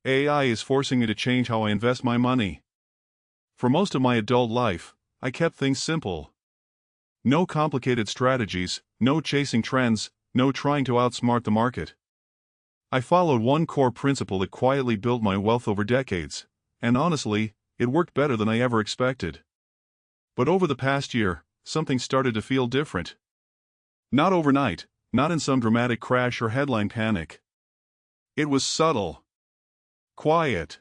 AI is forcing me to change how I invest my money. For most of my adult life, I kept things simple. No complicated strategies, no chasing trends, no trying to outsmart the market. I followed one core principle that quietly built my wealth over decades, and honestly, it worked better than I ever expected. But over the past year, something started to feel different. Not overnight, not in some dramatic crash or headline panic. It was subtle, quiet,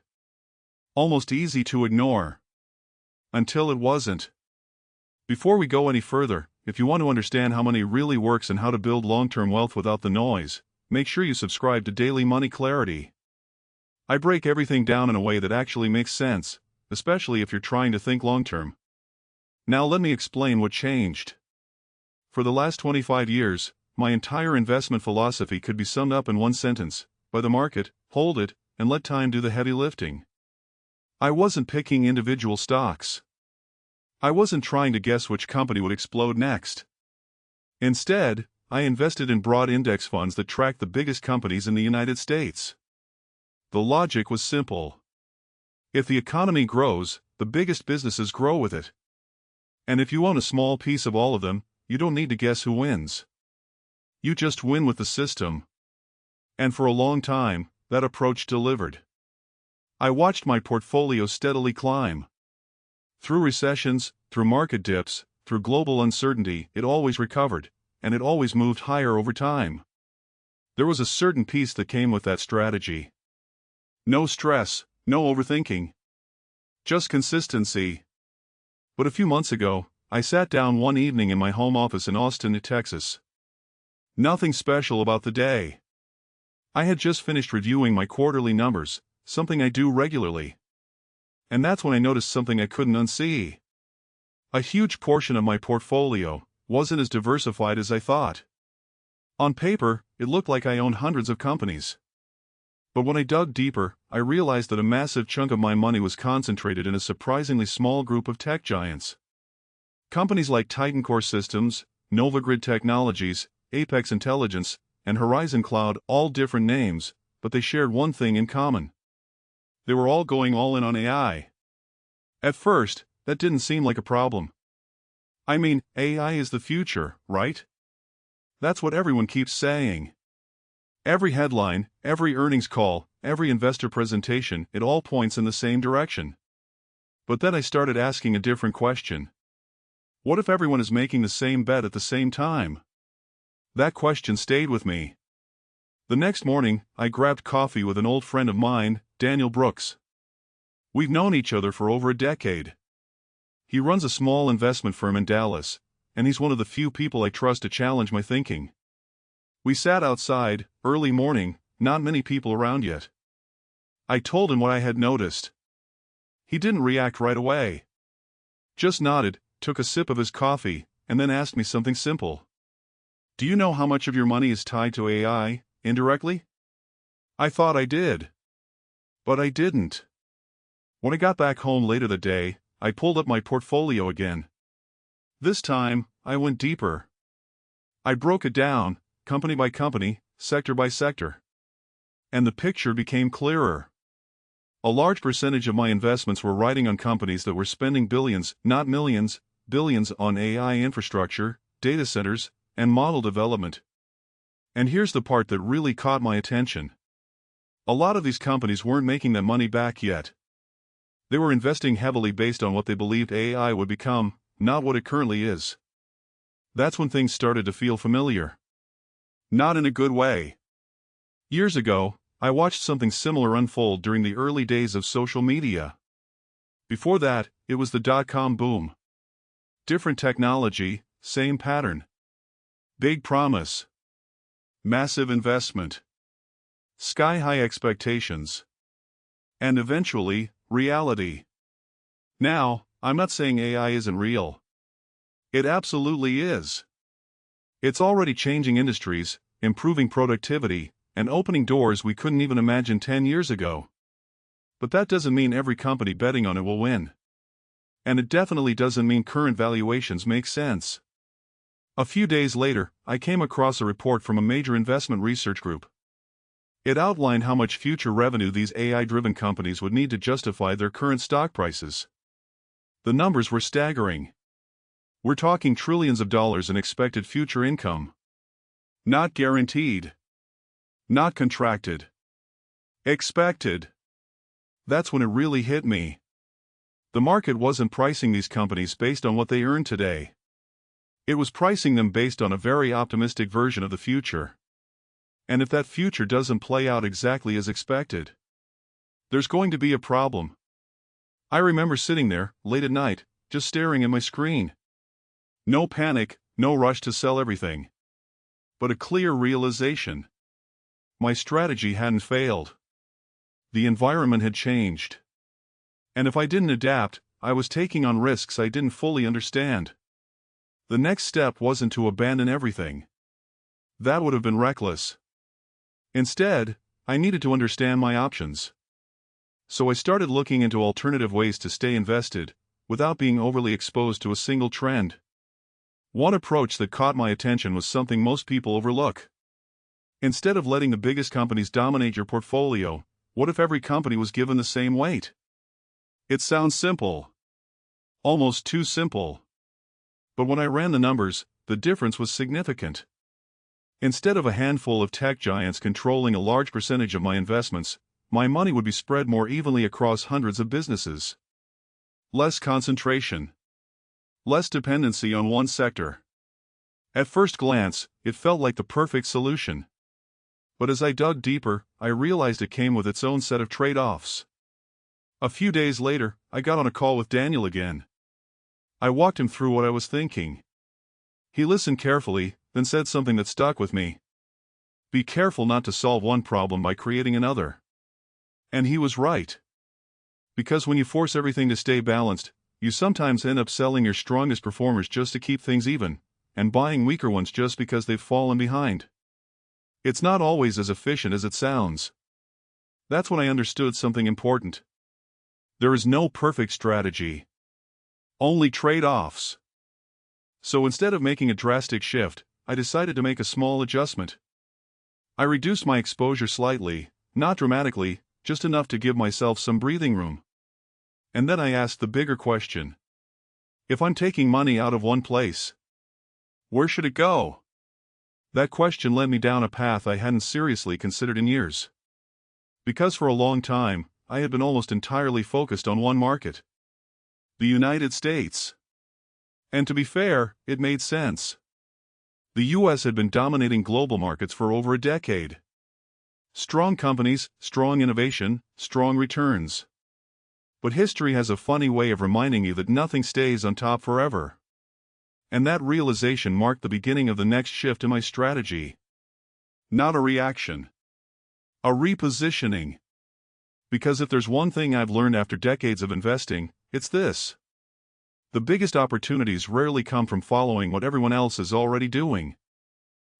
almost easy to ignore. Until it wasn't. Before we go any further, if you want to understand how money really works and how to build long-term wealth without the noise, make sure you subscribe to Daily Money Clarity. I break everything down in a way that actually makes sense, especially if you're trying to think long-term. Now let me explain what changed. For the last 25 years, my entire investment philosophy could be summed up in one sentence: buy the market, hold it, and let time do the heavy lifting. I wasn't picking individual stocks. I wasn't trying to guess which company would explode next. Instead, I invested in broad index funds that tracked the biggest companies in the United States. The logic was simple. If the economy grows, the biggest businesses grow with it. And if you own a small piece of all of them, you don't need to guess who wins. You just win with the system. And for a long time, that approach delivered. I watched my portfolio steadily climb. Through recessions, through market dips, through global uncertainty, it always recovered, and it always moved higher over time. There was a certain peace that came with that strategy. No stress, no overthinking. Just consistency. But a few months ago, I sat down one evening in my home office in Austin, Texas. Nothing special about the day. I had just finished reviewing my quarterly numbers, something I do regularly. And that's when I noticed something I couldn't unsee. A huge portion of my portfolio wasn't as diversified as I thought. On paper, it looked like I owned hundreds of companies. But when I dug deeper, I realized that a massive chunk of my money was concentrated in a surprisingly small group of tech giants. Companies like Titan Core Systems, NovaGrid Technologies, Apex Intelligence, and Horizon Cloud, all different names, but they shared one thing in common. They were all going all in on AI. At first, that didn't seem like a problem. I mean, AI is the future, right? That's what everyone keeps saying. Every headline, every earnings call, every investor presentation, it all points in the same direction. But then I started asking a different question. What if everyone is making the same bet at the same time? That question stayed with me. The next morning, I grabbed coffee with an old friend of mine, Daniel Brooks. We've known each other for over a decade. He runs a small investment firm in Dallas, and he's one of the few people I trust to challenge my thinking. We sat outside, early morning, not many people around yet. I told him what I had noticed. He didn't react right away. Just nodded, took a sip of his coffee, and then asked me something simple. Do you know how much of your money is tied to AI, indirectly? I thought I did. But I didn't. When I got back home later that day, I pulled up my portfolio again. This time, I went deeper. I broke it down, company by company, sector by sector. And the picture became clearer. A large percentage of my investments were riding on companies that were spending billions, not millions, billions on AI infrastructure, data centers, and model development. And here's the part that really caught my attention. A lot of these companies weren't making that money back yet. They were investing heavily based on what they believed AI would become, not what it currently is. That's when things started to feel familiar. Not in a good way. Years ago, I watched something similar unfold during the early days of social media. Before that, it was the dot-com boom. Different technology, same pattern. Big promise. Massive investment. Sky-high expectations. And eventually, reality. Now, I'm not saying AI isn't real. It absolutely is. It's already changing industries, improving productivity, and opening doors we couldn't even imagine 10 years ago. But that doesn't mean every company betting on it will win. And it definitely doesn't mean current valuations make sense. A few days later, I came across a report from a major investment research group. It outlined how much future revenue these AI-driven companies would need to justify their current stock prices. The numbers were staggering. We're talking trillions of dollars in expected future income. Not guaranteed. Not contracted. Expected. That's when it really hit me. The market wasn't pricing these companies based on what they earn today. It was pricing them based on a very optimistic version of the future. And if that future doesn't play out exactly as expected, there's going to be a problem. I remember sitting there, late at night, just staring at my screen. No panic, no rush to sell everything. But a clear realization. My strategy hadn't failed. The environment had changed. And if I didn't adapt, I was taking on risks I didn't fully understand. The next step wasn't to abandon everything. That would have been reckless. Instead, I needed to understand my options. So I started looking into alternative ways to stay invested, without being overly exposed to a single trend. One approach that caught my attention was something most people overlook. Instead of letting the biggest companies dominate your portfolio, what if every company was given the same weight? It sounds simple. Almost too simple. But when I ran the numbers, the difference was significant. Instead of a handful of tech giants controlling a large percentage of my investments, my money would be spread more evenly across hundreds of businesses. Less concentration. Less dependency on one sector. At first glance, it felt like the perfect solution. But as I dug deeper, I realized it came with its own set of trade-offs. A few days later, I got on a call with Daniel again. I walked him through what I was thinking. He listened carefully, then said something that stuck with me. Be careful not to solve one problem by creating another. And he was right. Because when you force everything to stay balanced, you sometimes end up selling your strongest performers just to keep things even, and buying weaker ones just because they've fallen behind. It's not always as efficient as it sounds. That's when I understood something important. There is no perfect strategy. Only trade-offs. So instead of making a drastic shift, I decided to make a small adjustment. I reduced my exposure slightly, not dramatically, just enough to give myself some breathing room. And then I asked the bigger question. If I'm taking money out of one place, where should it go? That question led me down a path I hadn't seriously considered in years. Because for a long time, I had been almost entirely focused on one market. The United States. And to be fair, it made sense. The US had been dominating global markets for over a decade. Strong companies, strong innovation, strong returns. But history has a funny way of reminding you that nothing stays on top forever. And that realization marked the beginning of the next shift in my strategy. Not a reaction. A repositioning. Because if there's one thing I've learned after decades of investing, it's this. The biggest opportunities rarely come from following what everyone else is already doing.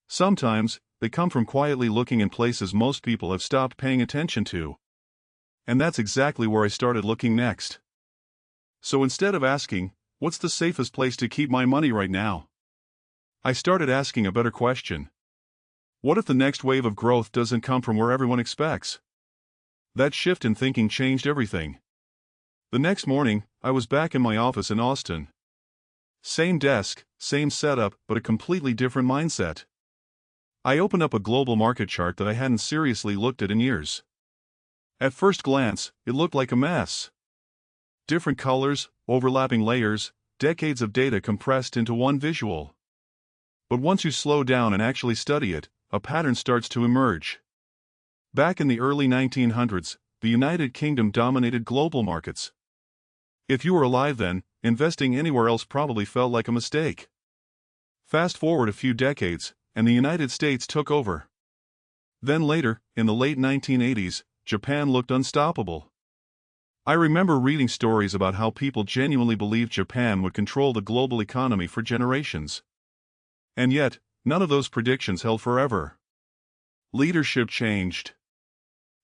Sometimes, they come from quietly looking in places most people have stopped paying attention to. And that's exactly where I started looking next. So instead of asking, what's the safest place to keep my money right now? I started asking a better question. What if the next wave of growth doesn't come from where everyone expects? That shift in thinking changed everything. The next morning, I was back in my office in Austin. Same desk, same setup, but a completely different mindset. I opened up a global market chart that I hadn't seriously looked at in years. At first glance, it looked like a mess. Different colors, overlapping layers, decades of data compressed into one visual. But once you slow down and actually study it, a pattern starts to emerge. Back in the early 1900s, the United Kingdom dominated global markets. If you were alive then, investing anywhere else probably felt like a mistake. Fast forward a few decades, and the United States took over. Then later, in the late 1980s, Japan looked unstoppable. I remember reading stories about how people genuinely believed Japan would control the global economy for generations. And yet, none of those predictions held forever. Leadership changed.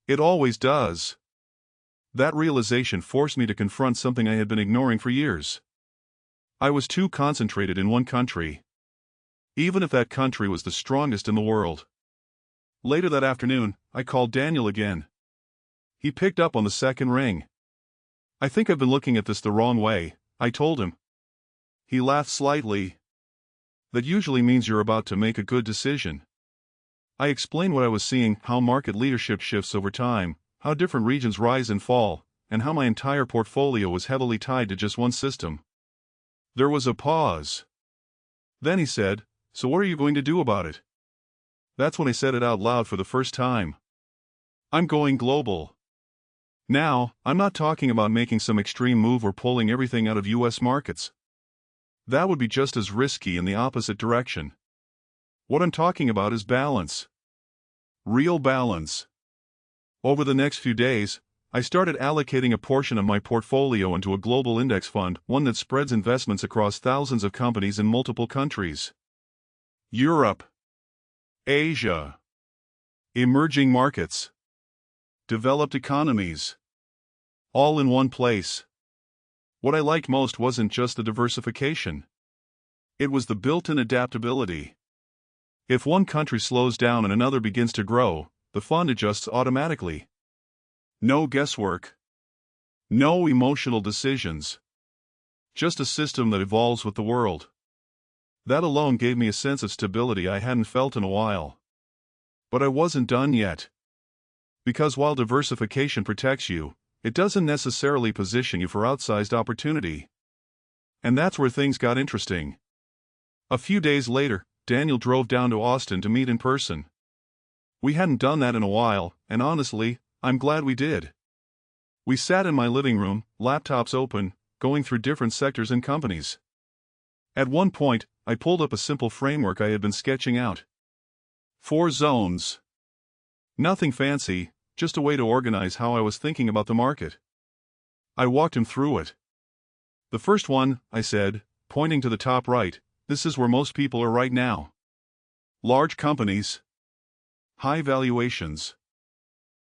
It always does. That realization forced me to confront something I had been ignoring for years. I was too concentrated in one country. Even if that country was the strongest in the world. Later that afternoon, I called Daniel again. He picked up on the second ring. "I think I've been looking at this the wrong way," I told him. He laughed slightly. "That usually means you're about to make a good decision." I explained what I was seeing, how market leadership shifts over time, how different regions rise and fall, and how my entire portfolio was heavily tied to just one system. There was a pause. Then he said, "So what are you going to do about it?" That's when I said it out loud for the first time. "I'm going global." Now, I'm not talking about making some extreme move or pulling everything out of US markets. That would be just as risky in the opposite direction. What I'm talking about is balance. Real balance. Over the next few days, I started allocating a portion of my portfolio into a global index fund, one that spreads investments across thousands of companies in multiple countries. Europe, Asia, emerging markets, developed economies. All in one place. What I liked most wasn't just the diversification. It was the built-in adaptability. If one country slows down and another begins to grow, the fund adjusts automatically. No guesswork. No emotional decisions. Just a system that evolves with the world. That alone gave me a sense of stability I hadn't felt in a while. But I wasn't done yet. Because while diversification protects you, it doesn't necessarily position you for outsized opportunity. And that's where things got interesting. A few days later, Daniel drove down to Austin to meet in person. We hadn't done that in a while, and honestly, I'm glad we did. We sat in my living room, laptops open, going through different sectors and companies. At one point, I pulled up a simple framework I had been sketching out. 4 zones. Nothing fancy, just a way to organize how I was thinking about the market. I walked him through it. "The first one," I said, pointing to the top right, "this is where most people are right now. Large companies. High valuations.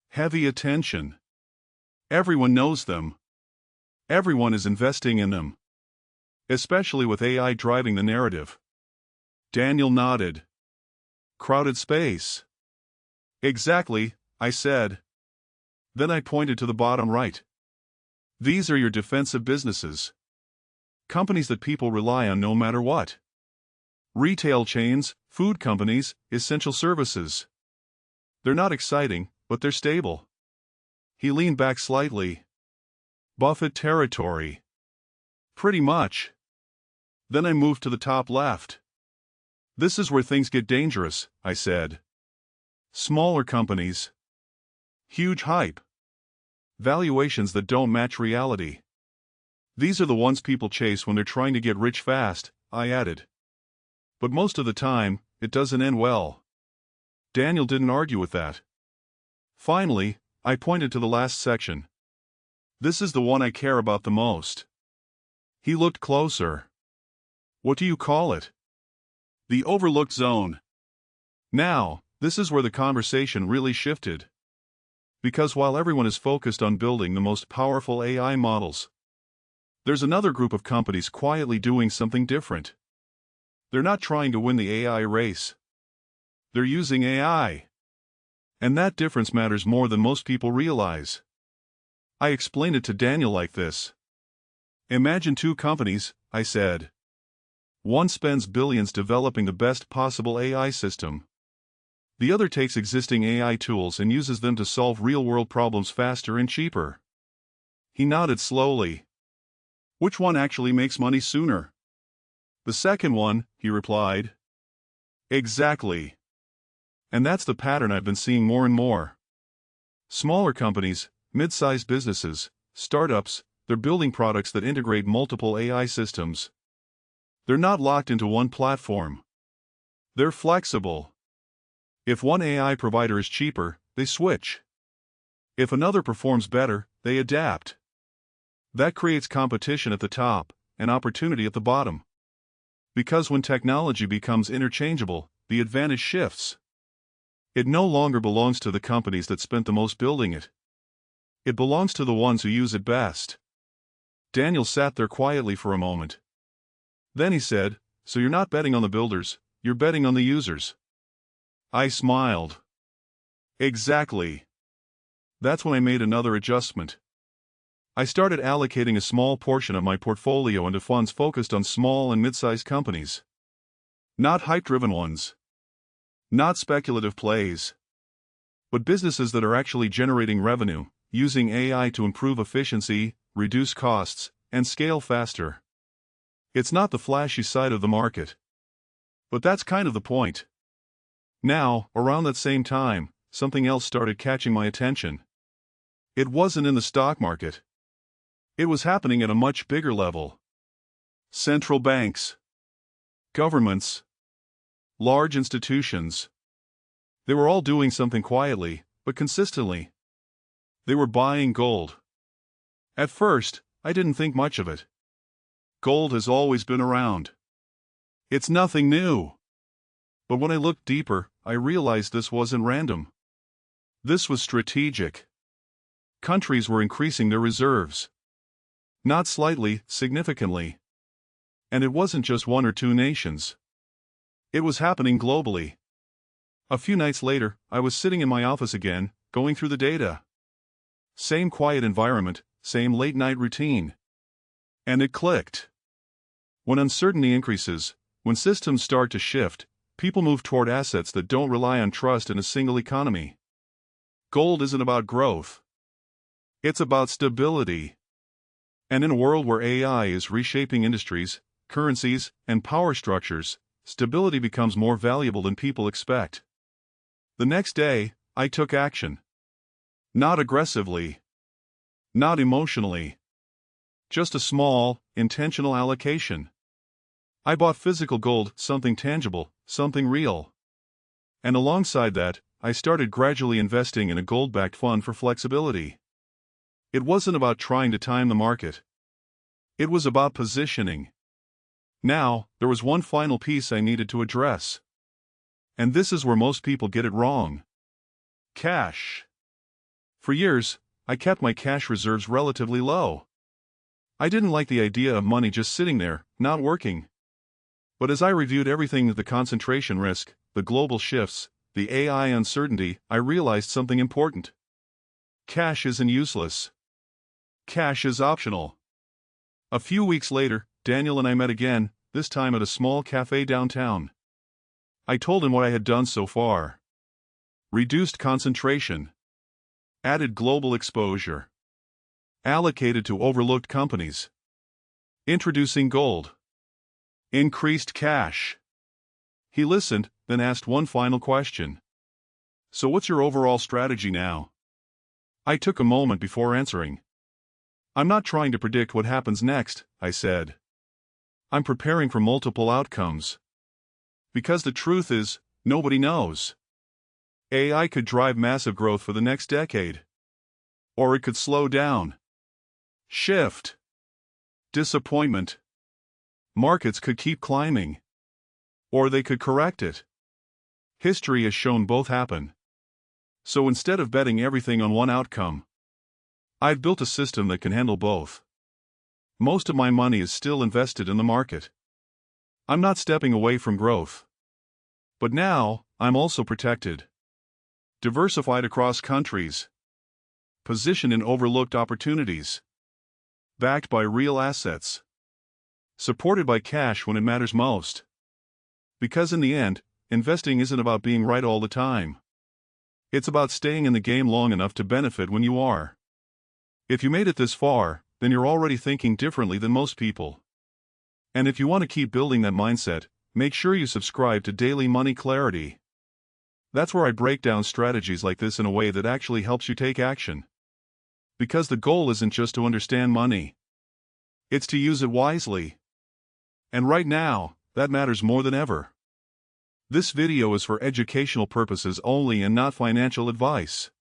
Heavy attention. Everyone knows them. Everyone is investing in them. Especially with AI driving the narrative." Daniel nodded. "Crowded space." "Exactly," I said. Then I pointed to the bottom right. "These are your defensive businesses. Companies that people rely on no matter what. Retail chains, food companies, essential services. They're not exciting, but they're stable." He leaned back slightly. "Buffett territory." "Pretty much." Then I moved to the top left. "This is where things get dangerous," I said. "Smaller companies. Huge hype. Valuations that don't match reality. These are the ones people chase when they're trying to get rich fast," I added. "But most of the time, it doesn't end well." Daniel didn't argue with that. Finally, I pointed to the last section. "This is the one I care about the most." He looked closer. "What do you call it?" "The overlooked zone." Now, this is where the conversation really shifted. Because while everyone is focused on building the most powerful AI models, there's another group of companies quietly doing something different. They're not trying to win the AI race. They're using AI. And that difference matters more than most people realize. I explained it to Daniel like this. "Imagine 2 companies," I said. One spends billions developing the best possible AI system. The other takes existing AI tools and uses them to solve real-world problems faster and cheaper. He nodded slowly. "Which one actually makes money sooner?" "The second one," he replied. "Exactly. And that's the pattern I've been seeing more and more. Smaller companies, mid-sized businesses, startups, they're building products that integrate multiple AI systems. They're not locked into one platform. They're flexible. If one AI provider is cheaper, they switch. If another performs better, they adapt. That creates competition at the top, and opportunity at the bottom. Because when technology becomes interchangeable, the advantage shifts. It no longer belongs to the companies that spent the most building it. It belongs to the ones who use it best." Daniel sat there quietly for a moment. Then he said, "So you're not betting on the builders, you're betting on the users." I smiled. Exactly. That's when I made another adjustment. I started allocating a small portion of my portfolio into funds focused on small and mid-sized companies. Not hype-driven ones. Not speculative plays. But businesses that are actually generating revenue, using AI to improve efficiency, reduce costs, and scale faster. It's not the flashy side of the market. But that's kind of the point. Now, around that same time, something else started catching my attention. It wasn't in the stock market. It was happening at a much bigger level. Central banks, governments, large institutions. They were all doing something quietly, but consistently. They were buying gold. At first, I didn't think much of it. Gold has always been around. It's nothing new. But when I looked deeper, I realized this wasn't random. This was strategic. Countries were increasing their reserves. Not slightly, significantly. And it wasn't just one or two nations. It was happening globally. A few nights later, I was sitting in my office again, going through the data. Same quiet environment, same late-night routine. And it clicked. When uncertainty increases, when systems start to shift, people move toward assets that don't rely on trust in a single economy. Gold isn't about growth. It's about stability. And in a world where AI is reshaping industries, currencies, and power structures, stability becomes more valuable than people expect. The next day, I took action. Not aggressively. Not emotionally. Just a small, intentional allocation. I bought physical gold, something tangible, something real. And alongside that, I started gradually investing in a gold-backed fund for flexibility. It wasn't about trying to time the market. It was about positioning. Now, there was one final piece I needed to address. And this is where most people get it wrong. Cash. For years, I kept my cash reserves relatively low. I didn't like the idea of money just sitting there, not working. But as I reviewed everything, the concentration risk, the global shifts, the AI uncertainty, I realized something important. Cash isn't useless. Cash is optional. A few weeks later, Daniel and I met again, this time at a small cafe downtown. I told him what I had done so far. Reduced concentration. Added global exposure. Allocated to overlooked companies. Introducing gold. Increased cash. He listened, then asked one final question. So what's your overall strategy now? I took a moment before answering. I'm not trying to predict what happens next, I said. I'm preparing for multiple outcomes. Because the truth is, nobody knows. AI could drive massive growth for the next decade. Or it could slow down. Shift. Disappointment. Markets could keep climbing. Or they could correct it. History has shown both happen. So instead of betting everything on one outcome, I've built a system that can handle both. Most of my money is still invested in the market. I'm not stepping away from growth. But now, I'm also protected. Diversified across countries. Positioned in overlooked opportunities. Backed by real assets. Supported by cash when it matters most. Because in the end, investing isn't about being right all the time. It's about staying in the game long enough to benefit when you are. If you made it this far, then you're already thinking differently than most people. And if you want to keep building that mindset, make sure you subscribe to Daily Money Clarity. That's where I break down strategies like this in a way that actually helps you take action. Because the goal isn't just to understand money. It's to use it wisely. And right now, that matters more than ever. This video is for educational purposes only and not financial advice.